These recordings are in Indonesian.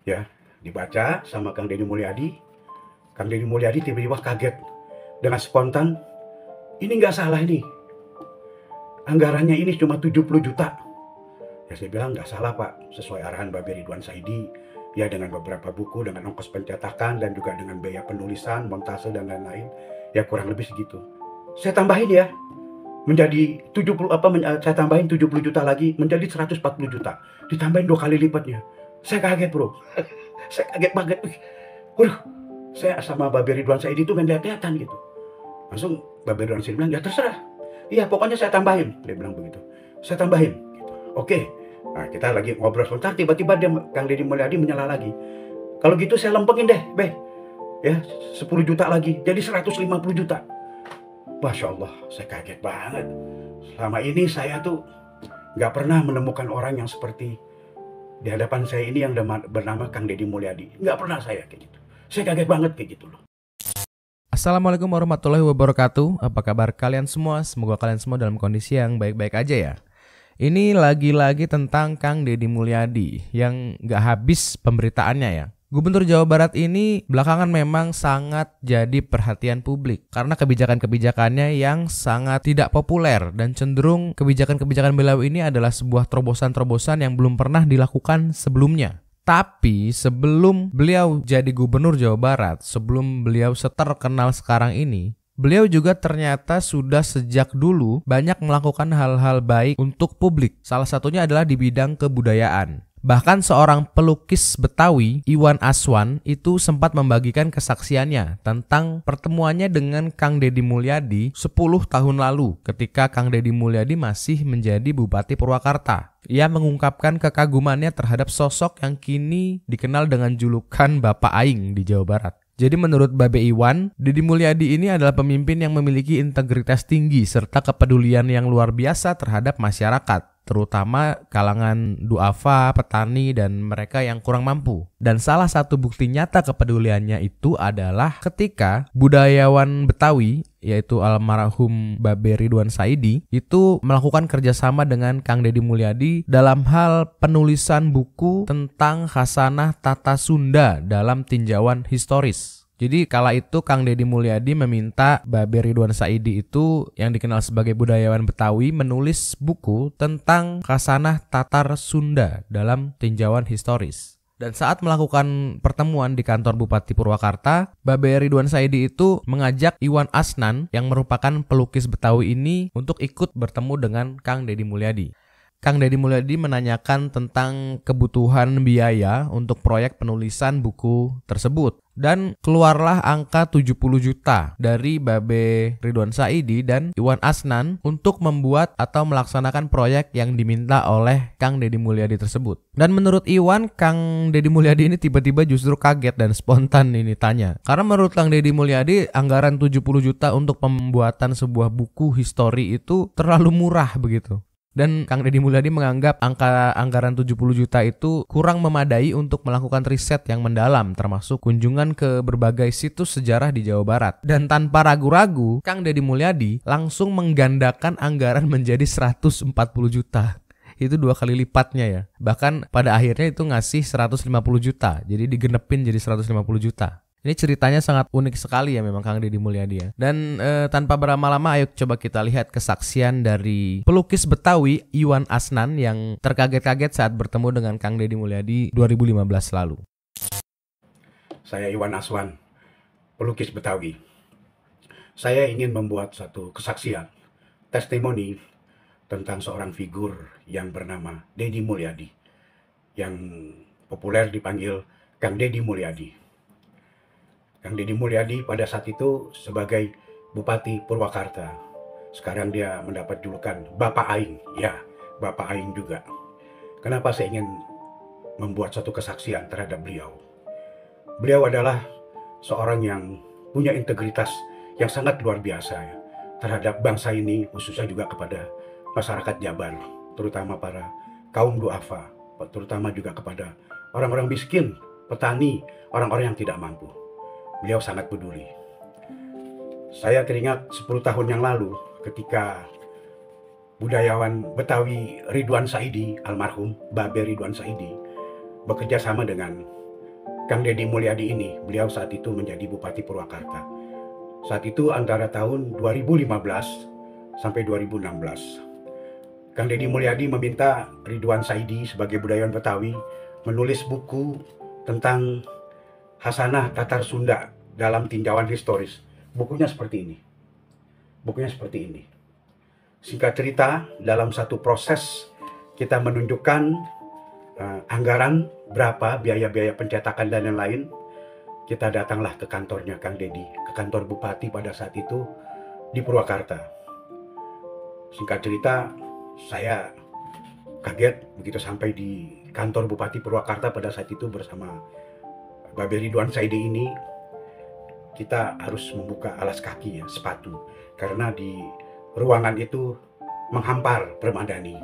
ya, dibaca sama Kang Deddy Mulyadi. Kang Deddy Mulyadi tiba-tiba kaget dengan spontan, ini nggak salah ini, anggarannya ini cuma 70 juta. Ya saya bilang nggak salah Pak, sesuai arahan Babe Ridwan Saidi, ya dengan beberapa buku, dengan ongkos pencetakan dan juga dengan biaya penulisan, montase dan lain-lain, ya kurang lebih segitu. Saya tambahin ya, menjadi 70 saya tambahin 70 juta lagi menjadi 140 juta. Ditambahin 2 kali lipatnya. Saya kaget, Bro. Saya kaget banget. Waduh, saya sama Babe Ridwan Saidi itu kan lihat-lihatan gitu. Langsung Babe Ridwan Saidi bilang, "Ya terserah. Iya, pokoknya saya tambahin." Dia bilang begitu. "Saya tambahin." Gitu. Oke. Nah, kita lagi ngobrol sebentar, tiba-tiba Kang Deddy Mulyadi menyela lagi. "Kalau gitu saya lempengin deh, Be. Ya, 10 juta lagi. Jadi 150 juta. Masya Allah, saya kaget banget. Selama ini saya tuh nggak pernah menemukan orang yang seperti di hadapan saya ini yang bernama Kang Deddy Mulyadi. Nggak pernah saya kayak gitu. Saya kaget banget kayak gitu loh. Assalamualaikum warahmatullahi wabarakatuh. Apa kabar kalian semua? Semoga kalian semua dalam kondisi yang baik-baik aja ya. Ini lagi-lagi tentang Kang Deddy Mulyadi yang nggak habis pemberitaannya ya. Gubernur Jawa Barat ini belakangan memang sangat jadi perhatian publik karena kebijakan-kebijakannya yang sangat tidak populer dan cenderung kebijakan-kebijakan beliau ini adalah sebuah terobosan-terobosan yang belum pernah dilakukan sebelumnya. Tapi sebelum beliau jadi gubernur Jawa Barat, sebelum beliau seterkenal sekarang ini, beliau juga ternyata sudah sejak dulu banyak melakukan hal-hal baik untuk publik. Salah satunya adalah di bidang kebudayaan. Bahkan seorang pelukis Betawi, Iwan Aswan, itu sempat membagikan kesaksiannya tentang pertemuannya dengan Kang Deddy Mulyadi 10 tahun lalu ketika Kang Deddy Mulyadi masih menjadi Bupati Purwakarta. Ia mengungkapkan kekagumannya terhadap sosok yang kini dikenal dengan julukan Bapak Aing di Jawa Barat. Jadi menurut Babe Iwan, Deddy Mulyadi ini adalah pemimpin yang memiliki integritas tinggi serta kepedulian yang luar biasa terhadap masyarakat, terutama kalangan duafa, petani, dan mereka yang kurang mampu. Dan salah satu bukti nyata kepeduliannya itu adalah ketika budayawan Betawi, yaitu almarhum Babe Ridwan Saidi, itu melakukan kerjasama dengan Kang Deddy Mulyadi dalam hal penulisan buku tentang khasanah tata Sunda dalam tinjauan historis. Jadi kala itu Kang Deddy Mulyadi meminta Babe Ridwan Saidi itu yang dikenal sebagai budayawan Betawi menulis buku tentang khasanah Tatar Sunda dalam tinjauan historis. Dan saat melakukan pertemuan di kantor Bupati Purwakarta, Babe Ridwan Saidi itu mengajak Iwan Asnan yang merupakan pelukis Betawi ini untuk ikut bertemu dengan Kang Deddy Mulyadi. Kang Deddy Mulyadi menanyakan tentang kebutuhan biaya untuk proyek penulisan buku tersebut. Dan keluarlah angka 70 juta dari Babe Ridwan Saidi dan Iwan Asnan untuk membuat atau melaksanakan proyek yang diminta oleh Kang Deddy Mulyadi tersebut. Dan menurut Iwan, Kang Deddy Mulyadi ini tiba-tiba justru kaget dan spontan ini tanya. Karena menurut Kang Deddy Mulyadi, anggaran 70 juta untuk pembuatan sebuah buku histori itu terlalu murah begitu. Dan Kang Deddy Mulyadi menganggap anggaran 70 juta itu kurang memadai untuk melakukan riset yang mendalam, termasuk kunjungan ke berbagai situs sejarah di Jawa Barat. Dan tanpa ragu-ragu, Kang Deddy Mulyadi langsung menggandakan anggaran menjadi 140 juta. Itu 2 kali lipatnya ya. Bahkan pada akhirnya itu ngasih 150 juta. Jadi digenepin jadi 150 juta. Ini ceritanya sangat unik sekali ya memang Kang Deddy Mulyadi ya. Dan tanpa berlama-lama ayo coba kita lihat kesaksian dari pelukis Betawi Iwan Asnan yang terkaget-kaget saat bertemu dengan Kang Deddy Mulyadi 2015 lalu. Saya Iwan Aswan, pelukis Betawi. Saya ingin membuat satu kesaksian, testimoni tentang seorang figur yang bernama Deddy Mulyadi, yang populer dipanggil Kang Deddy Mulyadi. Kang Deddy Mulyadi pada saat itu sebagai Bupati Purwakarta. Sekarang dia mendapat julukan Bapak Aing. Ya, Bapak Aing juga. Kenapa saya ingin membuat satu kesaksian terhadap beliau? Beliau adalah seorang yang punya integritas yang sangat luar biasa ya, terhadap bangsa ini, khususnya juga kepada masyarakat Jabar, terutama para kaum duafa, terutama juga kepada orang-orang miskin, petani, orang-orang yang tidak mampu. Beliau sangat peduli. Saya teringat 10 tahun yang lalu ketika budayawan Betawi Ridwan Saidi, almarhum Babe Ridwan Saidi, bekerja sama dengan Kang Deddy Mulyadi ini. Beliau saat itu menjadi Bupati Purwakarta. Saat itu antara tahun 2015 sampai 2016. Kang Deddy Mulyadi meminta Ridwan Saidi sebagai budayawan Betawi menulis buku tentang Hasanah Tatar Sunda dalam tinjauan historis. Bukunya seperti ini. Singkat cerita, dalam satu proses kita menunjukkan anggaran berapa, biaya-biaya pencetakan dan lain-lain. Kita datanglah ke kantornya Kang Deddy, ke kantor Bupati pada saat itu di Purwakarta. Singkat cerita, saya kaget begitu sampai di kantor Bupati Purwakarta pada saat itu bersama Babe Ridwan Saidi ini. Kita harus membuka alas kaki ya, sepatu, karena di ruangan itu menghampar Permadani.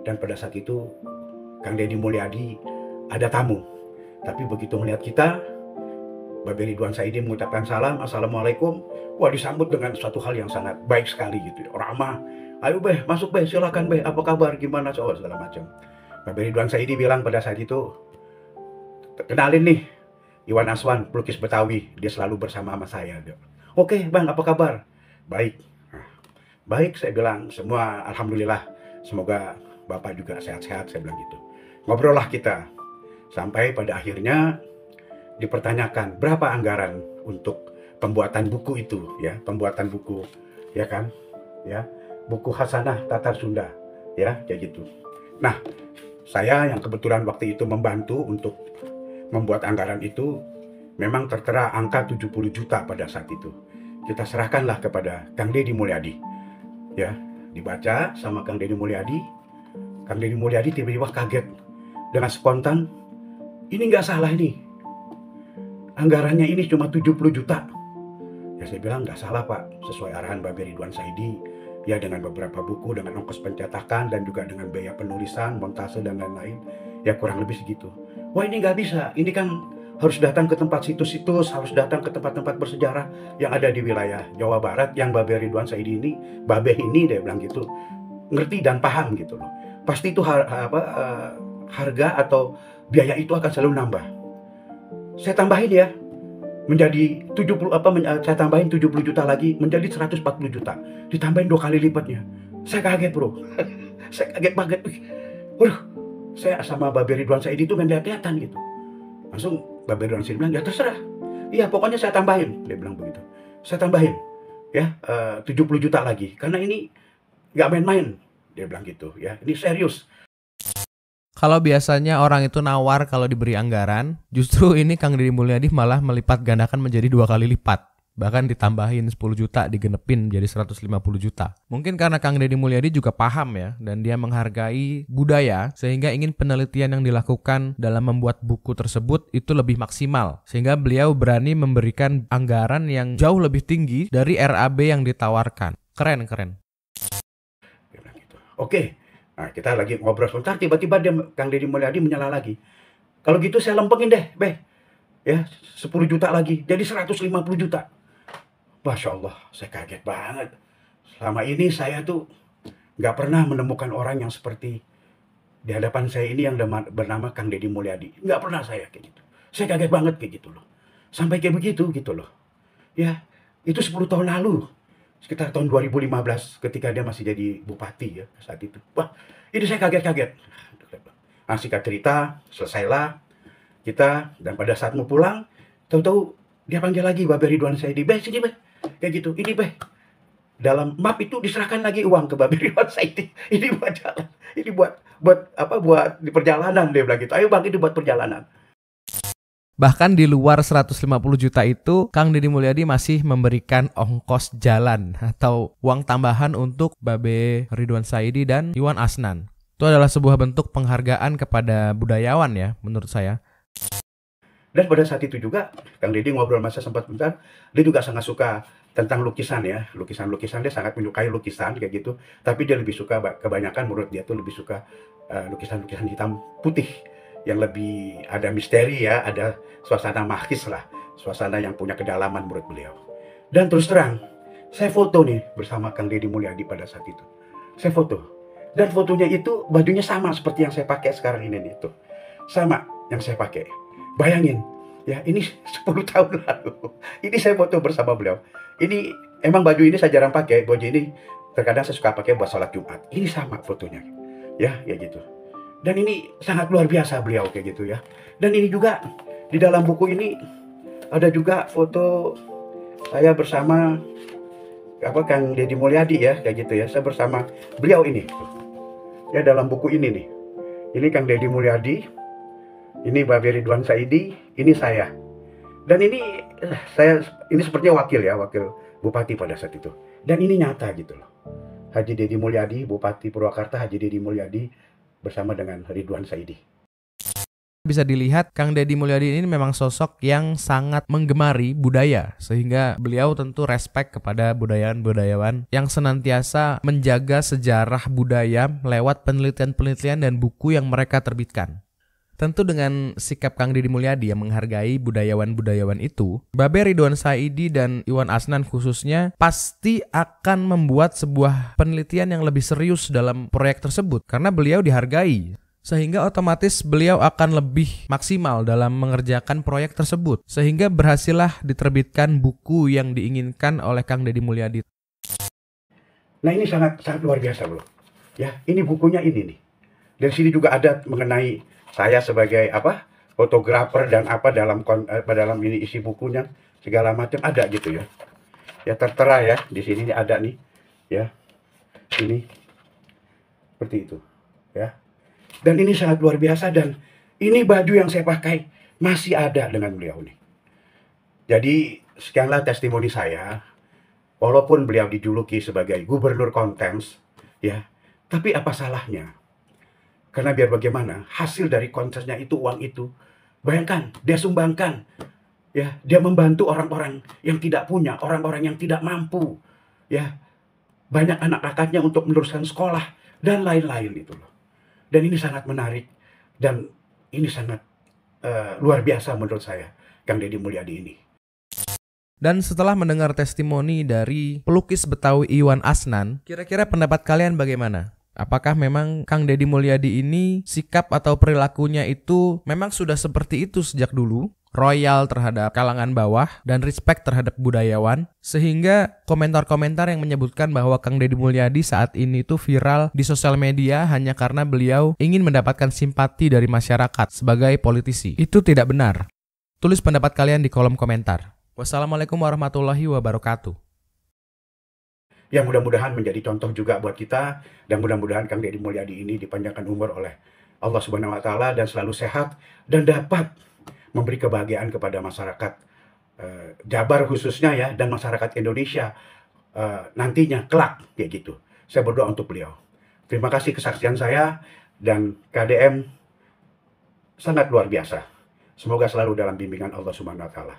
Dan pada saat itu Kang Deddy Mulyadi ada tamu, tapi begitu melihat kita, Babe Ridwan Saidi mengucapkan salam, assalamualaikum. Wah, disambut dengan suatu hal yang sangat baik sekali gitu. Ramah, ayo Beh, masuk Beh, silakan Beh, apa kabar, gimana soal segala macam. Babe Ridwan Saidi bilang pada saat itu, kenalin nih, Iwan Aswan, pelukis Betawi, dia selalu bersama sama saya. Oke Bang, apa kabar? Baik. Baik, saya bilang, semua alhamdulillah, semoga Bapak juga sehat-sehat, saya bilang gitu. Ngobrol lah kita, sampai pada akhirnya dipertanyakan berapa anggaran untuk pembuatan buku itu, ya, pembuatan buku, ya kan, ya, buku Hasanah Tatar Sunda, ya, kayak gitu. Nah, saya yang kebetulan waktu itu membantu untuk membuat anggaran itu, memang tertera angka 70 juta pada saat itu. Kita serahkanlah kepada Kang Deddy Mulyadi, ya, dibaca sama Kang Deddy Mulyadi. Kang Deddy Mulyadi tiba-tiba kaget dengan spontan, ini nggak salah ini, anggarannya ini cuma 70 juta. Ya saya bilang nggak salah Pak, sesuai arahan Babe Ridwan Saidi, ya dengan beberapa buku, dengan ongkos pencetakan dan juga dengan biaya penulisan, montase dan lain-lain, ya kurang lebih segitu. Wah ini nggak bisa, ini kan harus datang ke tempat situs-situs, harus datang ke tempat-tempat bersejarah yang ada di wilayah Jawa Barat, yang Babe Ridwan Saidi ini, Babe ini dia bilang gitu, ngerti dan paham gitu loh. Pasti itu harga atau biaya itu akan selalu nambah. Saya tambahin ya, menjadi 70 saya tambahin 70 juta lagi menjadi 140 juta. Ditambahin 2 kali lipatnya. Saya kaget, Bro. Saya kaget banget. Waduh, saya sama Babe Ridwan Saidi itu kelihatan gitu. Langsung Babe Ridwan Saidi bilang, "Ya terserah. Iya, pokoknya saya tambahin." Dia bilang begitu. Saya tambahin ya 70 juta lagi karena ini nggak main-main. Dia bilang gitu ya. Ini serius. Kalau biasanya orang itu nawar kalau diberi anggaran, justru ini Kang Deddy Mulyadi malah melipat gandakan menjadi 2 kali lipat. Bahkan ditambahin 10 juta, digenepin jadi 150 juta. Mungkin karena Kang Deddy Mulyadi juga paham ya, dan dia menghargai budaya, sehingga ingin penelitian yang dilakukan dalam membuat buku tersebut itu lebih maksimal. Sehingga beliau berani memberikan anggaran yang jauh lebih tinggi dari RAB yang ditawarkan. Keren. Dia bilang gitu. Oke. Nah, kita lagi ngobrol sebentar, tiba-tiba Kang Deddy Mulyadi menyala lagi. Kalau gitu saya lempengin deh, Beh. Ya, 10 juta lagi, jadi 150 juta. Masya Allah, saya kaget banget. Selama ini saya tuh nggak pernah menemukan orang yang seperti di hadapan saya ini yang bernama Kang Deddy Mulyadi. Nggak pernah saya kayak gitu. Saya kaget banget kayak gitu loh. Sampai kayak begitu gitu loh. Ya, itu 10 tahun lalu. Sekitar tahun 2015 ketika dia masih jadi bupati ya saat itu. Wah, ini saya kaget-kaget. Nah, singkat cerita, selesailah kita, dan pada saat mau pulang, tahu-tahu dia panggil lagi Babe Ridwan Saidi, "Beh, sini Beh." Kayak gitu, "Ini Beh." Dalam map itu diserahkan lagi uang ke Babe Ridwan Saidi. Ini buat jalan. Ini buat apa? Buat di perjalanan, dia bilang gitu. "Ayo Bang, ini buat perjalanan." Bahkan di luar 150 juta itu, Kang Deddy Mulyadi masih memberikan ongkos jalan atau uang tambahan untuk Babe Ridwan Saidi dan Iwan Asnan. Itu adalah sebuah bentuk penghargaan kepada budayawan ya, menurut saya. Dan pada saat itu juga, Kang Deddy ngobrol masa sempat bentar, dia juga sangat suka tentang lukisan ya. Lukisan-lukisan, dia sangat menyukai lukisan kayak gitu. Tapi dia lebih suka, kebanyakan menurut dia tuh lebih suka lukisan-lukisan hitam putih. Yang lebih ada misteri ya, ada suasana magis lah. Suasana yang punya kedalaman menurut beliau. Dan terus terang, saya foto nih bersama Kang Deddy Mulyadi pada saat itu. Saya foto. Dan fotonya itu bajunya sama seperti yang saya pakai sekarang ini nih tuh. Sama yang saya pakai. Bayangin, Ya, ini 10 tahun lalu. Ini saya foto bersama beliau. Ini emang baju ini saya jarang pakai. Baju ini terkadang saya suka pakai buat sholat Jumat. Ini sama fotonya. Ya, ya gitu. Dan ini sangat luar biasa beliau kayak gitu ya. Dan ini juga di dalam buku ini ada juga foto saya bersama Kang Deddy Mulyadi ya, kayak gitu ya. Saya bersama beliau ini. Ya, dalam buku ini nih. Ini Kang Deddy Mulyadi, ini Babe Ridwan Saidi, ini saya. Dan ini ini sepertinya wakil bupati pada saat itu. Dan ini nyata gitu loh. Haji Deddy Mulyadi, Bupati Purwakarta, Haji Deddy Mulyadi bersama dengan Ridwan Saidi. Bisa dilihat Kang Deddy Mulyadi ini memang sosok yang sangat menggemari budaya, sehingga beliau tentu respect kepada budayawan-budayawan yang senantiasa menjaga sejarah budaya lewat penelitian-penelitian dan buku yang mereka terbitkan. Tentu dengan sikap Kang Deddy Mulyadi yang menghargai budayawan-budayawan itu, Babe Ridwan Saidi dan Iwan Asnan khususnya pasti akan membuat sebuah penelitian yang lebih serius dalam proyek tersebut karena beliau dihargai. Sehingga otomatis beliau akan lebih maksimal dalam mengerjakan proyek tersebut. Sehingga berhasillah diterbitkan buku yang diinginkan oleh Kang Deddy Mulyadi. Nah, ini sangat luar biasa bro. Ya, ini bukunya ini nih. Dari sini juga ada mengenai saya sebagai fotografer dan dalam ini isi bukunya segala macam ada gitu ya. Ya tertera ya di sini ada nih ya. Ini seperti itu ya. Dan ini sangat luar biasa dan ini baju yang saya pakai masih ada dengan beliau nih. Jadi sekianlah testimoni saya. Walaupun beliau dijuluki sebagai gubernur Kontems ya, tapi apa salahnya? Karena biar bagaimana hasil dari kontersnya itu uang itu, bayangkan dia sumbangkan ya, dia membantu orang-orang yang tidak punya, orang-orang yang tidak mampu ya, banyak anak-anaknya untuk meneruskan sekolah dan lain-lain itu loh. Dan ini sangat menarik dan ini sangat luar biasa menurut saya Kang Deddy Mulyadi ini. Dan setelah mendengar testimoni dari pelukis Betawi Iwan Asnan, kira-kira pendapat kalian bagaimana? Apakah memang Kang Deddy Mulyadi ini sikap atau perilakunya itu memang sudah seperti itu sejak dulu? Royal terhadap kalangan bawah dan respect terhadap budayawan, sehingga komentar-komentar yang menyebutkan bahwa Kang Deddy Mulyadi saat ini tuh viral di sosial media hanya karena beliau ingin mendapatkan simpati dari masyarakat sebagai politisi. Itu tidak benar. Tulis pendapat kalian di kolom komentar. Wassalamualaikum warahmatullahi wabarakatuh. Ya, mudah-mudahan menjadi contoh juga buat kita dan mudah-mudahan Kang Deddy Mulyadi ini dipanjangkan umur oleh Allah Subhanahu wa taala dan selalu sehat dan dapat memberi kebahagiaan kepada masyarakat Jabar khususnya ya, dan masyarakat Indonesia nantinya kelak kayak gitu. Saya berdoa untuk beliau. Terima kasih kesaksian saya dan KDM sangat luar biasa. Semoga selalu dalam bimbingan Allah Subhanahu wa taala.